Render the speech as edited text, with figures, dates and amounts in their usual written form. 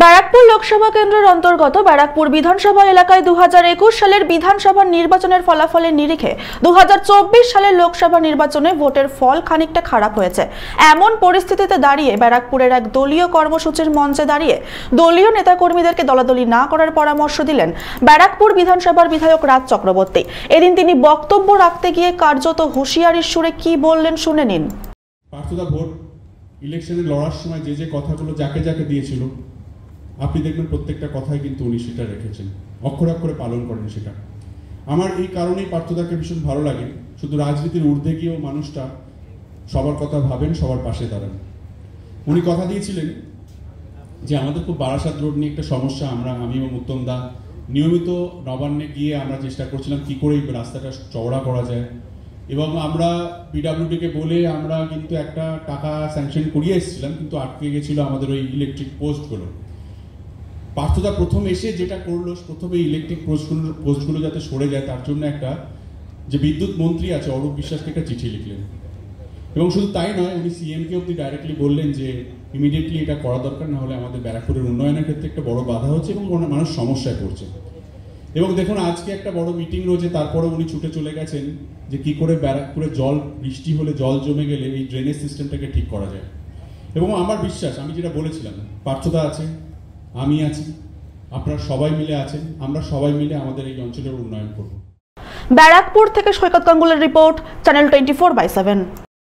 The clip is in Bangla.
ব্যারাকপুর লোকসভা কেন্দ্রের অন্তর্গত ব্যারাকপুর বিধানসভা এলাকায় 2021 সালের বিধানসভা নির্বাচনের ফলাফলের নিরিখে 2024 সালের লোকসভা নির্বাচনে ভোটের ফল খানিকটা খারাপ হয়েছে। এমন পরিস্থিতিতে দাঁড়িয়ে ব্যারাকপুরের এক দলীয় কর্মসূচির মঞ্চে দাঁড়িয়ে দলীয় নেতাকর্মীদেরকে দলাদলি না করার পরামর্শ দিলেন ব্যারাকপুর বিধানসভার বিধায়ক রাজ চক্রবর্তী। এদিন তিনি বক্তব্য রাখতে গিয়ে কার্যত হুঁশিয়ারির সুরে কি বললেন শুনে নিন। পার্থদা ভোট ইলেকশনে লড়ার সময় যে কথাগুলো যাকে যাকে দিয়েছিল আপনি দেখবেন প্রত্যেকটা কথাই কিন্তু উনি সেটা রেখেছেন, অক্ষরে অক্ষরে পালন করেন সেটা। আমার এই কারণেই পার্থদাকে ভীষণ ভালো লাগে। শুধু রাজনীতির ঊর্ধ্বে গিয়েও মানুষটা সবার কথা ভাবেন, সবার পাশে দাঁড়ান। উনি কথা দিয়েছিলেন যে আমাদের খুব বারাসাত রোড নিয়ে একটা সমস্যা, আমি এবং উত্তম দা নিয়মিত নবান্নে গিয়ে আমরা চেষ্টা করছিলাম কি করে এই রাস্তাটা চওড়া করা যায়, এবং আমরা পিডব্লিউডিকে বলে আমরা কিন্তু একটা টাকা স্যাংশন করিয়ে এসেছিলাম, কিন্তু আটকে গেছিল আমাদের ওই ইলেকট্রিক পোস্টগুলো। পার্থদা প্রথম এসে যেটা করলো, প্রথমে ইলেকট্রিক পোস্টগুলো যাতে সরে যায় তার জন্য একটা যে বিদ্যুৎ মন্ত্রী আছে অরূপ বিশ্বাসকে একটা চিঠি লিখলেন, এবং শুধু তাই নয় উনি সিএমকে অব্দি ডাইরেক্টলি বললেন যে ইমিডিয়েটলি এটা করা দরকার, না হলে আমাদের ব্যারাকপুরের উন্নয়নের ক্ষেত্রে একটা বড় বাধা হচ্ছে এবং মানুষ সমস্যায় পড়ছে। এবং দেখুন আজকে একটা বড় মিটিং রয়েছে, তারপরে উনি ছুটে চলে গেছেন যে কি করে ব্যারাকপুরে বৃষ্টি হলে জল জমে গেলে এই ড্রেনেজ সিস্টেমটাকে ঠিক করা যায়। এবং আমার বিশ্বাস, আমি যেটা বলেছিলাম, পার্থদা আছে, আমি আছি, আপনারা সবাই মিলে আছেন, আমরা সবাই মিলে আমাদের এই অঞ্চলের উন্নয়ন করব। ব্যারাকপুর থেকে সৈকত গাঙ্গুলের রিপোর্ট, চ্যানেল 24/7।